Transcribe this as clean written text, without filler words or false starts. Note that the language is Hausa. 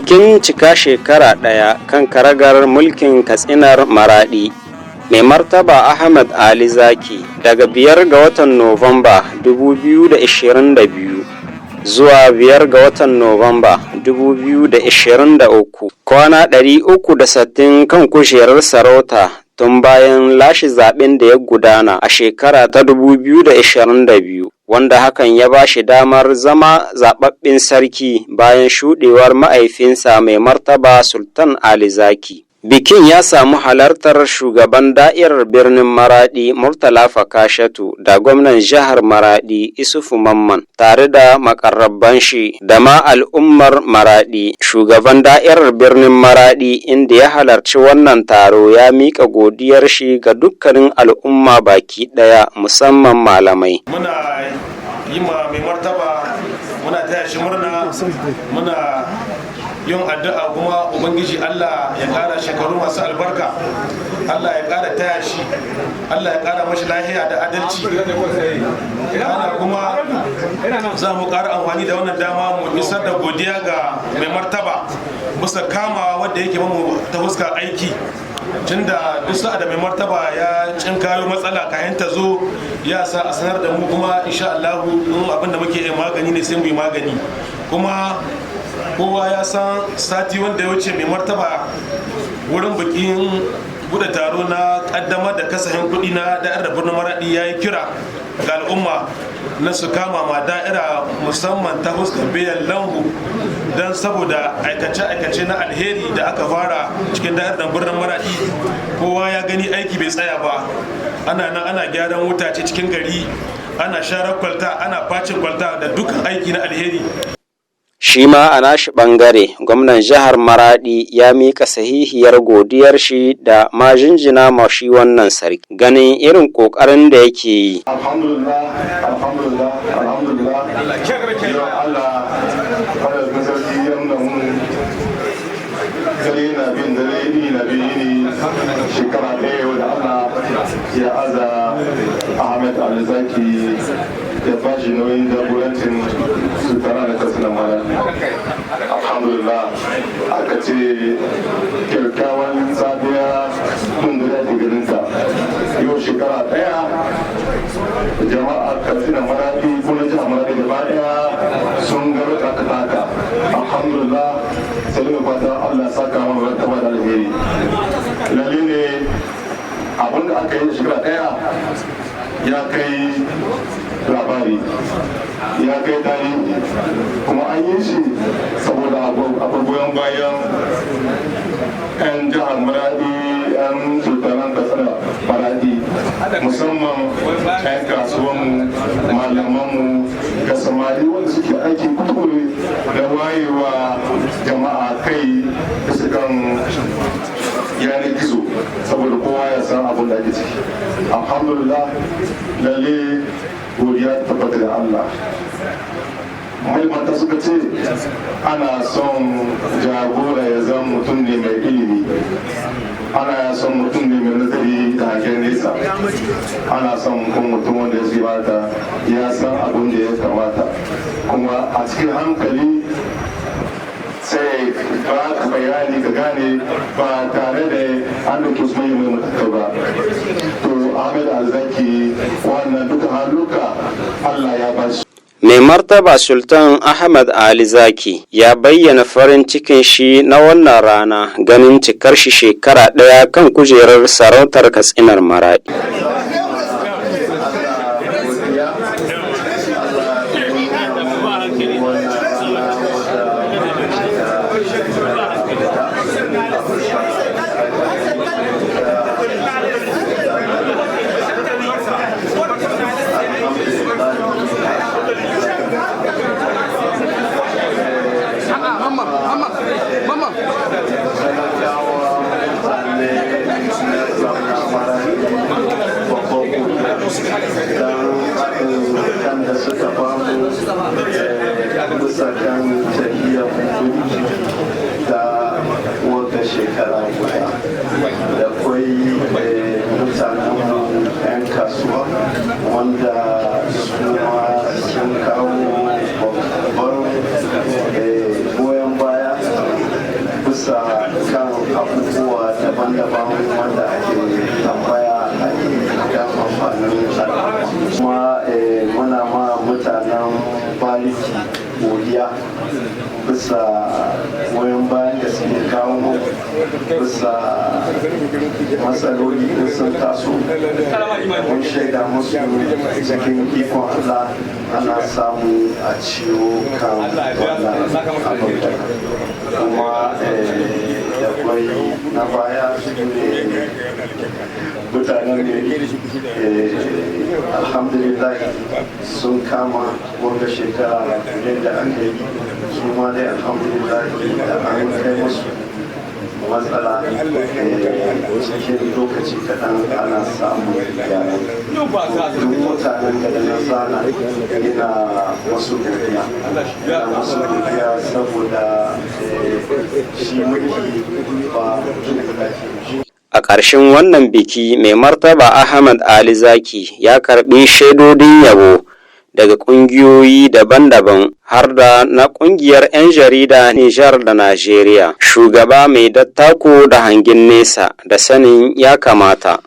bikin cika shekara ɗaya kan karagar mulkin katsinar Maraɗi. Mai martaba Ahmad Ali Zaki daga 5 ga watan Nuwamba 2022 zuwa 5 ga watan Nuwamba 2023, kwana 360 kan kujerar sarauta tun bayan lashe zaben da ya gudana a shekara ta 2022, wanda hakan ya ba shi damar zama zaɓaɓɓen sarki bayan shuɗewar ma'aifinsa mai martaba Sultan Ali Zaki. Bikin ya samu halartar shugaban da'irar birnin Maraɗi Murtala Fakashatu da gwamnan jihar Maraɗi Isufu Mamman tare da makarraban shi da ma al'ummar Maraɗi. Shugaban da'irar birnin Maraɗi inda ya halarci wannan taro ya miƙa godiyar shi ga dukkanin al'umma baki ɗaya, musamman malamai. Muna yi ma mai martaba, muna taya shi murna, muna yin addu'a kuma ubangiji Allah ya ƙara shekaru masu albarka, Allah ya ƙara taya shi, Allah ya ƙara mashi lahiya da adalci. Ana kuma za mu ƙara amfani da wannan dama mu isar da godiya ga mai martaba bisa kama wanda yake mamu ta fuskar aiki, tunda duk sa'a da mai martaba ya cinkayo matsala kayan ta zo ya sa a sanar da mu, kuma insha Allah in abin da muke magani ne sai mu yi magani. Kuma kowa ya san sati wanda ya wuce mai martaba wurin bikin buɗe taro na ƙaddamar da kasafin kuɗi na da'irar birnin Maraɗi ya yi kira ga al'umma na su kama ma da'ira musamman ta fuskar biyan lambu, don saboda aikace-aikace na alheri da aka fara cikin da'irar birnin Maraɗi kowa ya gani aiki bai tsaya ba. Ana nan ana gyaran wutace cikin gari, ana sharar kwalta, ana facin kwalta da dukkan aiki na alheri. Shi ma a nashi ɓangare, gwamnan jihar Maraɗi ya miƙa sahihiyar godiyar shi da ma jinjina ma shi wannan sarki ganin irin ƙoƙarin da yake yi. Alhamdulillah. Allah fara sarki yamma mun dare na bin dare, ini na bin ini, shekara ɗaya da Allah ya aza Ahmed Ali Zaki ya ba shi nauyin jagorancin su tara da katsinan Maraɗi. Alhamdulillah, aka ce kyakkyawan safiya tun da daji garinta. Yau shekara ɗaya jama'a katsinan Maraɗi ko na jihar Maraɗi gaba ɗaya sun ga rika taka. Alhamdulillah, sai da fata Allah saka mana martaba da alheri. Lalle ne abinda aka yi shekara ɗaya ya kai labari, ya kai tarihi, kuma an yi shi saboda abubuwan bayan 'yan jihar Maraɗi, 'yan sultanan kasar Maraɗi, musamman 'yan kasuwanmu, malamanmu da samari wanda suke aiki kuskure da wayewa jama'a kai da su kan yanar gizo saboda kowa ya san abin da ake ciki. Alhamdulillah, lalle godiya ta tabbata da Allah. Maimanta suka ce ana son jagora ya zama mutum ne mai ilimi, ana son mutum ne mai nazari da hangen nesa, ana son kuma mutum wanda ya bata ya san abin da ya kamata, kuma a cikin hankali sai ba ka bayani ka gane ba tare da an da kusmai mai matakar ba. To Ahmed Alzaki wannan duka haluka Allah ya ba shi. Mai martaba Sultan Ahmad Ali Zaki ya bayyana farin cikin shi na wannan rana ganin cikar shi shekara ɗaya kan kujerar sarautar katsinar Maraɗi. bisa kan tafiya da wata shekara guda da kwai mutanen 'yan kasuwa wanda su ma sun kawo babban goyon baya godiya bisa goyon bayan da suke kawo mu bisa matsaloli da sun taso. Mun shaida musu cikin ikon Allah ana samu a ciwo kan wannan abin da kuma da kwai na baya mutanen gari alhamdulillah sun kama wanga shekara da aka yi su ma dai alhamdulillah da an kai musu matsala cikin lokaci kaɗan ana samun gyara. Duk mutanen da na zana ina masu godiya saboda shi mulki ba A ƙarshen wannan biki, mai martaba Ahmad Ali Zaki ya karɓi shaidodin yabo daga ƙungiyoyi daban-daban har da na ƙungiyar 'yan jarida Nijar da Najeriya. Shugaba mai dattako da hangen nesa da sanin ya kamata.